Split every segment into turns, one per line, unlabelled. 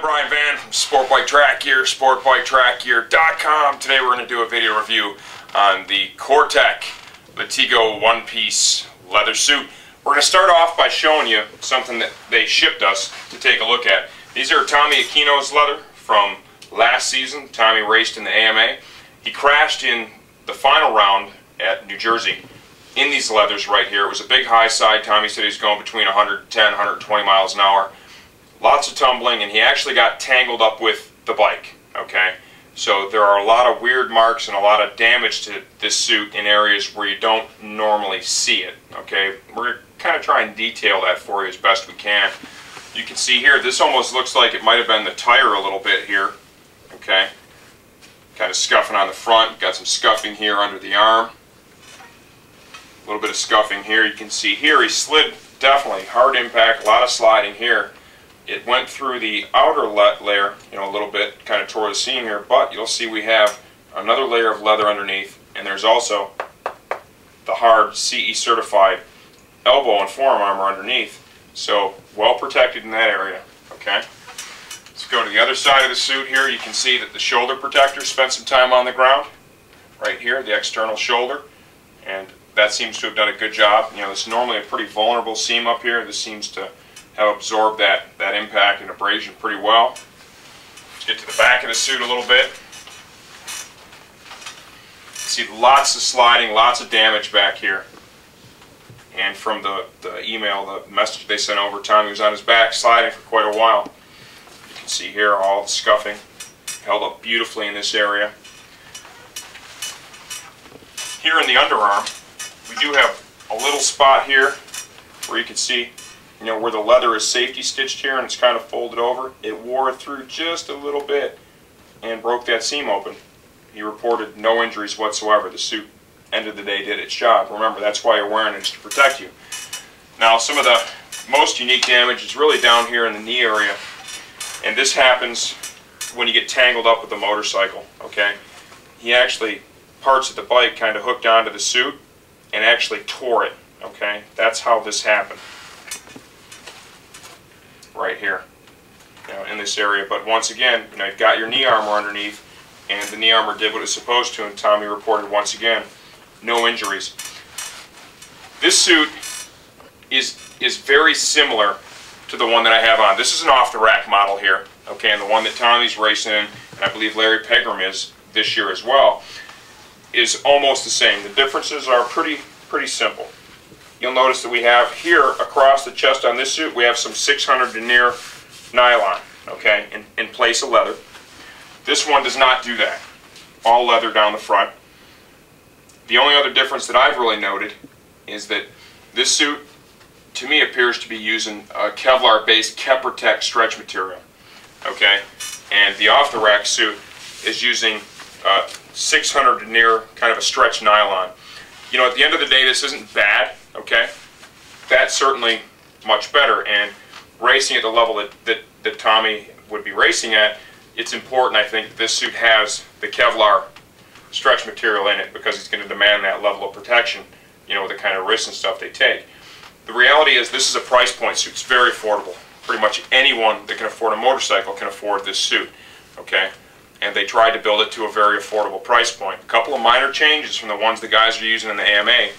Brian Van from Sport Bike Track Gear, sportbiketrackgear.com. Today we're going to do a video review on the Cortech Latigo one-piece leather suit. We're going to start off by showing you something that they shipped us to take a look at. These are Tommy Aquino's leather from last season. Tommy raced in the AMA. He crashed in the final round at New Jersey in these leathers right here. It was a big high side. Tommy said he was going between 110 120 miles an hour. Lots of tumbling, and he actually got tangled up with the bike, okay? So there are a lot of weird marks and a lot of damage to this suit in areas where you don't normally see it, okay? We're going to kind of try and detail that for you as best we can. You can see here, this almost looks like it might have been the tire a little bit here, okay? Kind of scuffing on the front, got some scuffing here under the arm. A little bit of scuffing here. You can see here he slid, definitely, hard impact, a lot of sliding here. It went through the outer layer, a little bit, kind of tore the seam here, but you'll see we have another layer of leather underneath, and there's also the hard CE certified elbow and forearm armor underneath. So well protected in that area, okay? Let's go to the other side of the suit here. You can see that the shoulder protector spent some time on the ground, right here, the external shoulder, and that seems to have done a good job. This is normally a pretty vulnerable seam up here. This seems to have absorbed that impact and abrasion pretty well. Let's get to the back of the suit a little bit. See lots of sliding, lots of damage back here. And from the email, the message they sent over, Tommy was on his back sliding for quite a while. You can see here all the scuffing. Held up beautifully in this area. Here in the underarm, we do have a little spot here where you can see where the leather is safety stitched here and it's kind of folded over. It wore through just a little bit and broke that seam open. He reported no injuries whatsoever. The suit, end of the day, did its job. Remember, that's why you're wearing it, is to protect you. Now, some of the most unique damage is really down here in the knee area, and this happens when you get tangled up with the motorcycle, okay? He actually, parts of the bike kind of hooked onto the suit and actually tore it, okay? That's how this happened. Right here, in this area. But once again, you've got your knee armor underneath, and the knee armor did what it was supposed to, and Tommy reported once again, no injuries. This suit is very similar to the one that I have on. This is an off-the-rack model here, okay, and the one that Tommy's racing in, and I believe Larry Pegram is this year as well, is almost the same. The differences are pretty simple. You'll notice that we have here across the chest on this suit, we have some 600 denier nylon, okay, in place of leather. This one does not do that. All leather down the front. The only other difference that I've really noted is that this suit, to me, appears to be using a Kevlar-based Cortech stretch material, okay, and the off-the-rack suit is using 600 denier, kind of a stretch nylon. At the end of the day, this isn't bad. Okay, that's certainly much better, and racing at the level that Tommy would be racing at, it's important, I think, that this suit has the Kevlar stretch material in it, because it's going to demand that level of protection, with the kind of risks and stuff they take. The reality is this is a price point suit. It's very affordable. Pretty much anyone that can afford a motorcycle can afford this suit, okay? And they tried to build it to a very affordable price point. A couple of minor changes from the ones the guys are using in the AMA,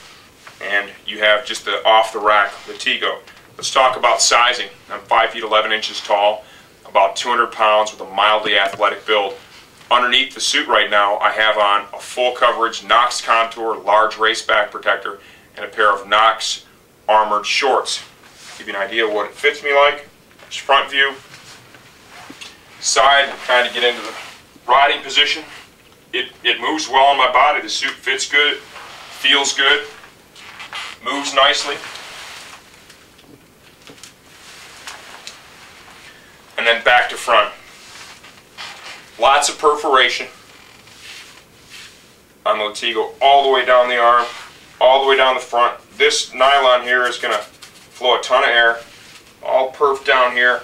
and you have just the off-the-rack Latigo. Let's talk about sizing. I'm 5 feet 11 inches tall, about 200 pounds with a mildly athletic build. Underneath the suit right now, I have on a full coverage Knox Contour large race back protector and a pair of Knox armored shorts. Give you an idea of what it fits me like. Just front view, side, kind of get into the riding position. It moves well on my body. The suit fits good, feels good. Moves nicely. And then back to front. Lots of perforation on the Latigo all the way down the arm, all the way down the front. This nylon here is going to flow a ton of air. All perfed down here.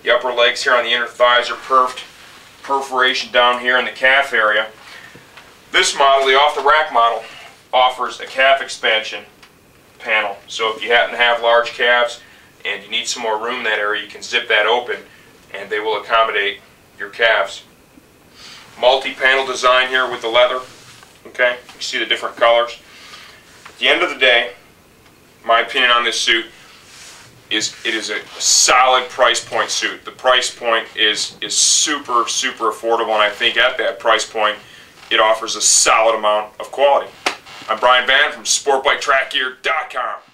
The upper legs here on the inner thighs are perfed. Perforation down here in the calf area. This model, the off-the-rack model, offers a calf expansion panel. So if you happen to have large calves and you need some more room in that area, you can zip that open and they will accommodate your calves. Multi-panel design here with the leather. Okay, you see the different colors. At the end of the day, my opinion on this suit is it is a solid price point suit. The price point is super, super affordable, and I think at that price point, it offers a solid amount of quality. I'm Brian Van from SportBikeTrackGear.com.